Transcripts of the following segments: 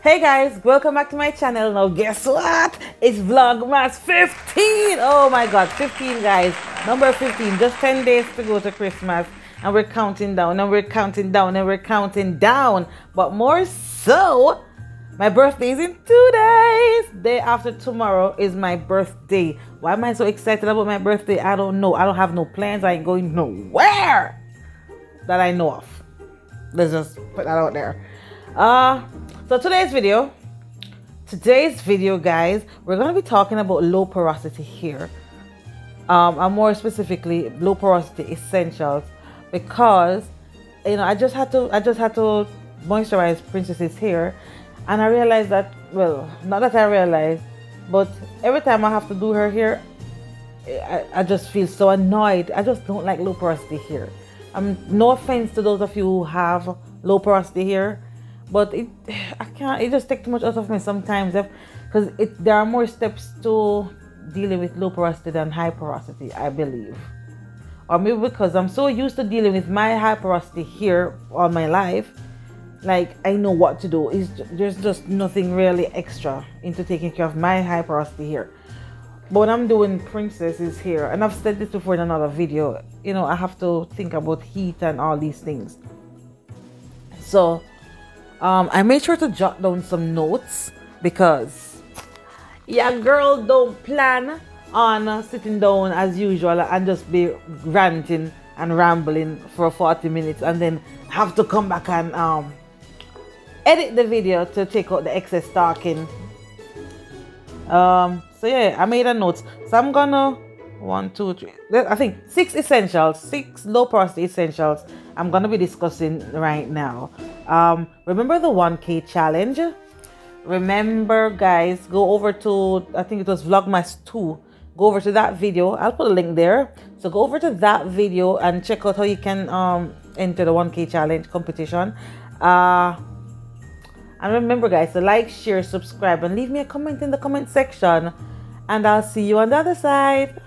Hey guys, welcome back to my channel. Now guess what? It's Vlogmas 15. Oh my god, 15 guys. Number 15. Just 10 days to go to Christmas. And we're counting down and we're counting down and we're counting down. But more so, my birthday is in 2 days. Day after tomorrow is my birthday. Why am I so excited about my birthday? I don't know. I don't have no plans. I ain't going nowhere that I know of. Let's just put that out there. So today's video guys, we're going to be talking about low porosity hair, and more specifically low porosity essentials, because you know I just had to moisturize Princess's hair, and I realized that, well, not that I realized, but every time I have to do her hair, I just feel so annoyed. I just don't like low porosity hair. No offense to those of you who have low porosity hair, but it just takes too much out of me sometimes, because there are more steps to dealing with low porosity than high porosity, I believe. Or maybe because I'm so used to dealing with my high porosity hair all my life, like I know what to do. There's just nothing really extra into taking care of my high porosity hair. But when I'm doing Princess's hair, and I've said this before in another video, you know, I have to think about heat and all these things. So I made sure to jot down some notes, because your girl don't plan on sitting down as usual and just be ranting and rambling for 40 minutes and then have to come back and edit the video to take out the excess talking. So yeah, I made a note. So I'm gonna 6 low porosity essentials I'm gonna be discussing right now. Remember the 1K challenge? Remember guys, go over to, I think it was Vlogmas 2. Go over to that video. I'll put a link there. So go over to that video and check out how you can enter the 1K challenge competition. And remember guys, to like, share, subscribe, and leave me a comment in the comment section. And I'll see you on the other side.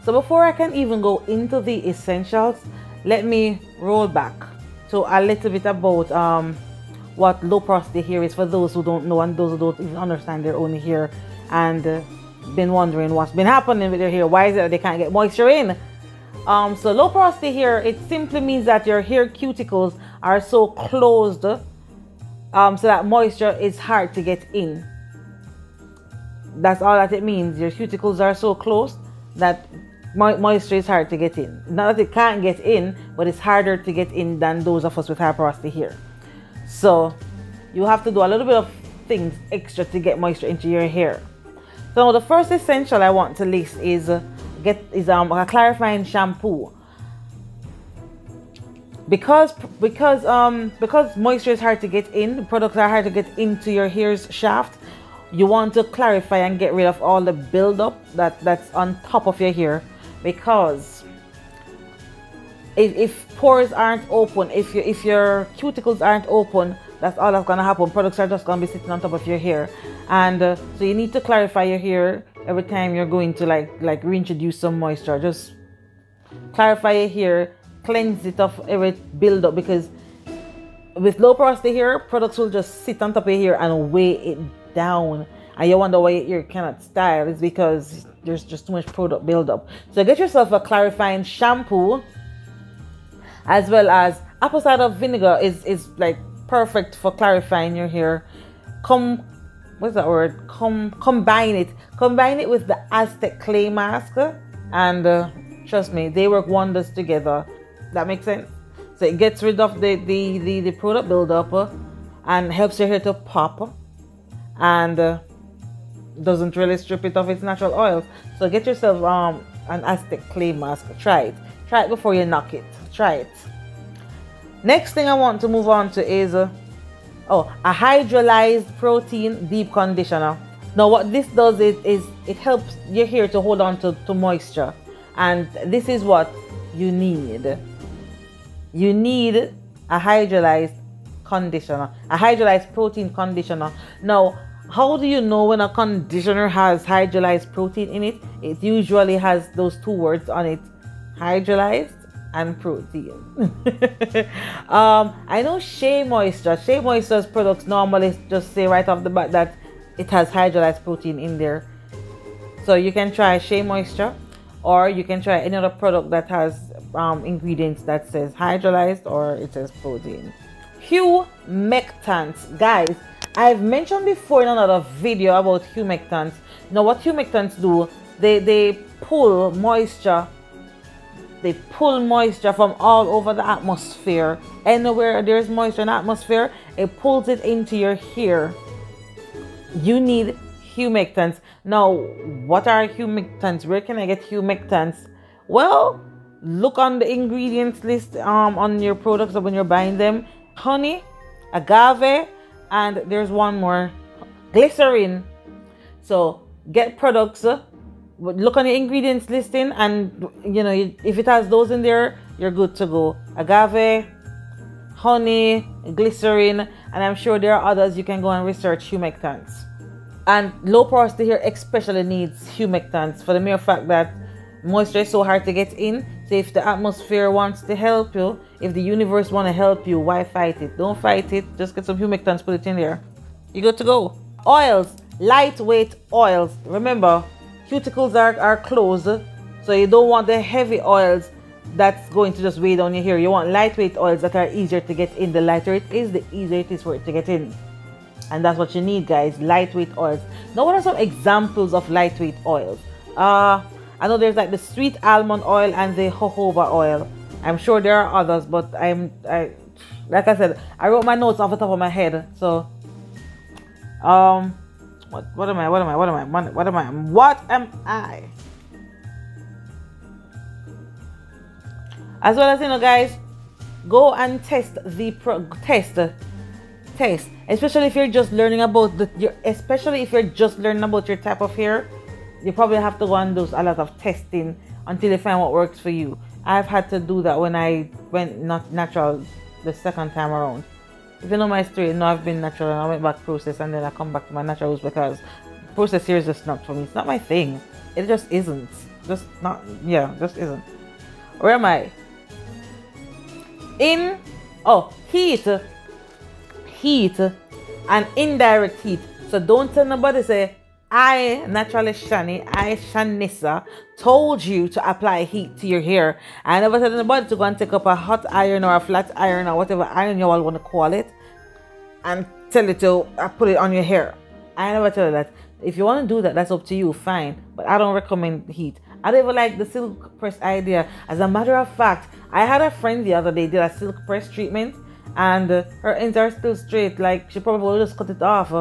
So before I can even go into the essentials, let me roll back to a little bit about what low porosity hair is, for those who don't know and those who don't even understand their own hair and been wondering what's been happening with their hair. Why is it that they can't get moisture in? So low porosity hair, it simply means that your hair cuticles are so closed so that moisture is hard to get in. That's all that it means. Your cuticles are so close that moisture is hard to get in. Not that it can't get in, but it's harder to get in than those of us with high porosity hair. So you have to do a little bit of things extra to get moisture into your hair. So the first essential I want to list is a clarifying shampoo. Because moisture is hard to get in, products are hard to get into your hair's shaft. You want to clarify and get rid of all the buildup that's on top of your hair, because if pores aren't open, if your cuticles aren't open, that's all that's gonna happen. Products are just gonna be sitting on top of your hair, and so you need to clarify your hair every time you're going to like reintroduce some moisture. Just clarify your hair, cleanse it of every buildup, because with low porosity hair, products will just sit on top of your hair and weigh it down, and you wonder why your hair cannot style. It's because there's just too much product buildup. So get yourself a clarifying shampoo, as well as apple cider vinegar is like perfect for clarifying your hair. Combine it with the Aztec clay mask, and trust me, they work wonders together. That makes sense. So it gets rid of the product buildup and helps your hair to pop, and doesn't really strip it of its natural oils. So get yourself an Aztec clay mask. Try it before you knock it. Try it. Next thing I want to move on to is a hydrolyzed protein deep conditioner. Now what this does is it helps your hair to hold on to moisture, and this is what you need. You need a hydrolyzed conditioner, a hydrolyzed protein conditioner. Now, how do you know when a conditioner has hydrolyzed protein in it? It usually has those two words on it, hydrolyzed and protein. I know Shea Moisture's products normally just say right off the bat that it has hydrolyzed protein in there. So you can try Shea Moisture, or you can try any other product that has ingredients that says hydrolyzed or it says protein. Humectants, guys, I've mentioned before in another video about humectants. Now what humectants do, they pull moisture. They pull moisture from all over the atmosphere. Anywhere there's moisture in the atmosphere, it pulls it into your hair. You need humectants. Now, what are humectants? Where can I get humectants? Well, look on the ingredients list on your products when you're buying them. Honey, agave, and there's one more, glycerin. So get products, look on the ingredients listing, and you know, if it has those in there, you're good to go. Agave, honey, glycerin, and I'm sure there are others. You can go and research humectants. And low porosity hair especially needs humectants for the mere fact that moisture is so hard to get in. So if the atmosphere wants to help you, if the universe want to help you, why fight it? Don't fight it. Just get some humectants, put it in there. You good to go. Oils, lightweight oils. Remember, cuticles are closed, so you don't want the heavy oils that's going to just weigh down your hair. You want lightweight oils that are easier to get in. The lighter it is, the easier it is for it to get in. And that's what you need, guys, lightweight oils. Now, what are some examples of lightweight oils? I know there's like the sweet almond oil and the jojoba oil. I'm sure there are others, but like I said, I wrote my notes off the top of my head. So, what am I? As well as, you know, guys, go and test test, especially if you're just learning about especially if you're just learning about your type of hair. You probably have to go and do a lot of testing until you find what works for you. I've had to do that when I went not natural the second time around. If you know my story, you know I've been natural and I went back process, and then I come back to my natural roots because process here is just not for me. It's not my thing. It just isn't. Just not, yeah, just isn't. Where am I? Heat and indirect heat. So don't tell nobody say, I, naturally Shanny, I, Shanissa, told you to apply heat to your hair. I never tell anybody to go and take up a hot iron or a flat iron or whatever iron you all want to call it and tell you to put it on your hair. I never tell you that. If you want to do that, that's up to you, fine. But I don't recommend heat. I don't even like the silk press idea. As a matter of fact, I had a friend the other day did a silk press treatment, and her ends are still straight. Like, she probably will just cut it off.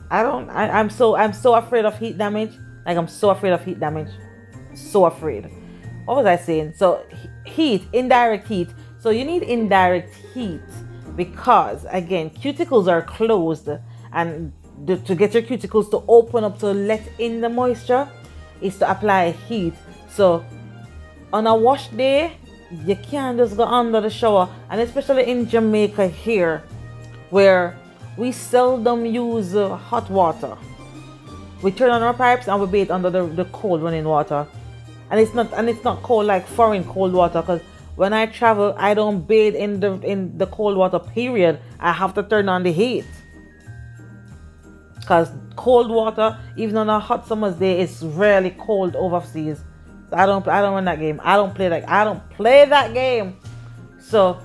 I'm so afraid of heat damage. Like, I'm so afraid of heat damage. So afraid. What was I saying? So heat, indirect heat. So you need indirect heat because, again, cuticles are closed, and to get your cuticles to open up to let in the moisture is to apply heat. So on a wash day, you can't just go under the shower, and especially in Jamaica here, where we seldom use hot water. We turn on our pipes and we bathe under the cold running water, and it's not cold like foreign cold water. Because when I travel, I don't bathe in the cold water. Period. I have to turn on the heat, because cold water, even on a hot summer's day, is really cold overseas. So I don't run that game. I don't play that game. So,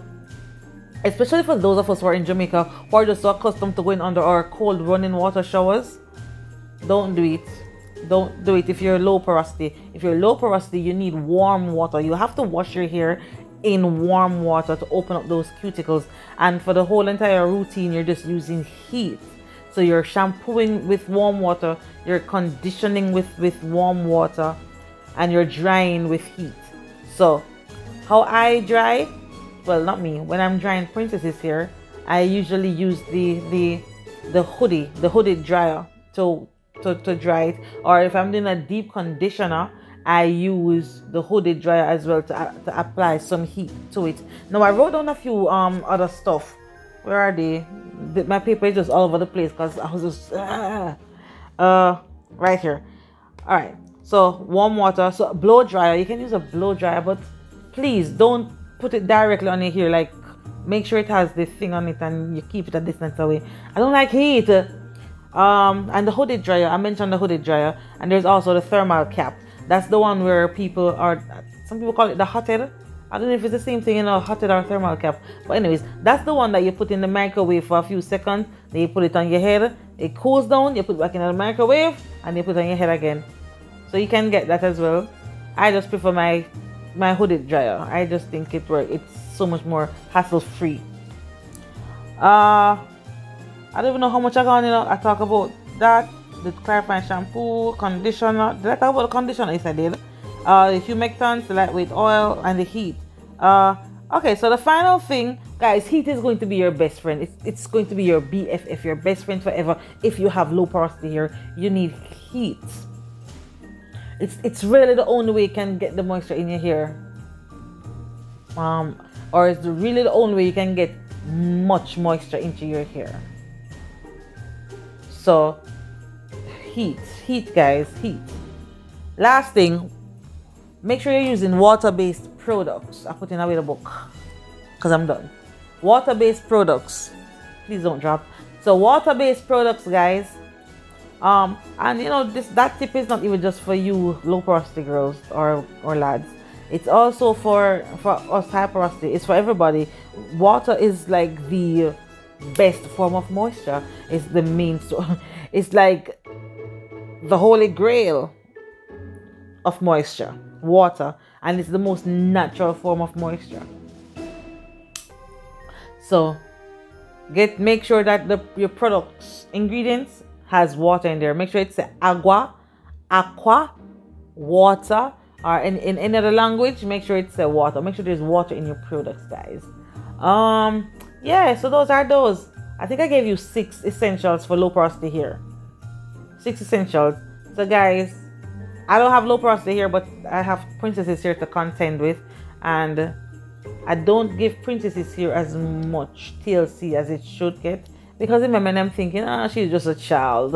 especially for those of us who are in Jamaica who are just so accustomed to going under our cold running water showers, don't do it. Don't do it if you're low porosity. If you're low porosity, you need warm water. You have to wash your hair in warm water to open up those cuticles. And for the whole entire routine, you're just using heat. So you're shampooing with warm water, you're conditioning with warm water, and you're drying with heat. So how I dry? Well, not me. When I'm drying princesses hair, I usually use the hooded dryer to dry it. Or if I'm doing a deep conditioner, I use the hooded dryer as well to apply some heat to it. Now I wrote down a few other stuff Where are they? My paper is just all over the place because I was just right here. All right, so warm water. So blow dryer, you can use a blow dryer, but please don't put it directly on your hair. Like, make sure it has this thing on it and you keep it a distance away. I don't like heat. And the hooded dryer, I mentioned the hooded dryer, and there's also the thermal cap. That's the one where people are, some people call it the hotted. I don't know if it's the same thing, you know, hotted or thermal cap. But anyways, that's the one that you put in the microwave for a few seconds. Then you put it on your head. It cools down. You put it back in the microwave, and you put it on your head again. So you can get that as well. I just prefer my hooded dryer. I just think it works. It's so much more hassle free. I don't even know how much I got, you know. I talk about that, the clarifying shampoo, conditioner. Did I talk about the conditioner? Yes, I did. The humectants, the lightweight oil, and the heat. Okay, so the final thing, guys, heat is going to be your best friend. It's going to be your BFF, your best friend forever. If you have low porosity hair, you need heat. It's really the only way you can get the moisture in your hair. Or it's really the only way you can get much moisture into your hair. So heat guys, heat. Last thing, make sure you're using water-based products. I put in away the book because I'm done. Water-based products, please don't drop. So water-based products, guys, and you know, that tip is not even just for you low porosity girls or lads. It's also for us high porosity. It's for everybody. Water is like the best form of moisture. It's the main source. It's like the holy grail of moisture, water, and it's the most natural form of moisture. So make sure that your products ingredients has water in there. Make sure it's aqua, water, or in any other language, make sure it's water. Make sure there's water in your products, guys. Yeah, so those are those. I think I gave you 6 essentials for low porosity hair. 6 essentials. So guys, I don't have low porosity hair, but I have princesses here to contend with, and I don't give princesses here as much TLC as it should get, because in my mind I'm thinking, she's just a child.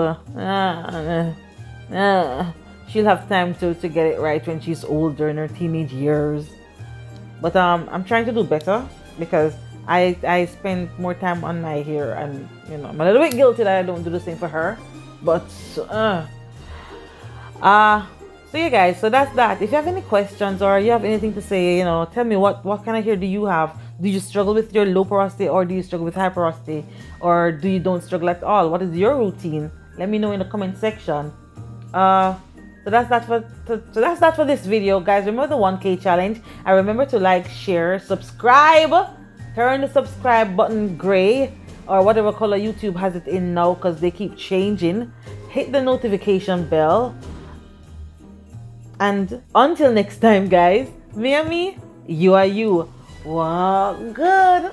She'll have time to get it right when she's older in her teenage years. But I'm trying to do better, because I spend more time on my hair, and you know, I'm a little bit guilty that I don't do the same for her. But so yeah guys, so that's that. If you have any questions or you have anything to say, you know, tell me what kind of hair do you have. Do you struggle with your low porosity, or do you struggle with high porosity, or do you don't struggle at all? What is your routine? Let me know in the comment section. So that's that for this video, guys. Remember the 1K challenge, and remember to like, share, subscribe. Turn the subscribe button gray, or whatever color YouTube has it in now, because they keep changing. Hit the notification bell. And until next time, guys, me and me, you are you. Wow, good.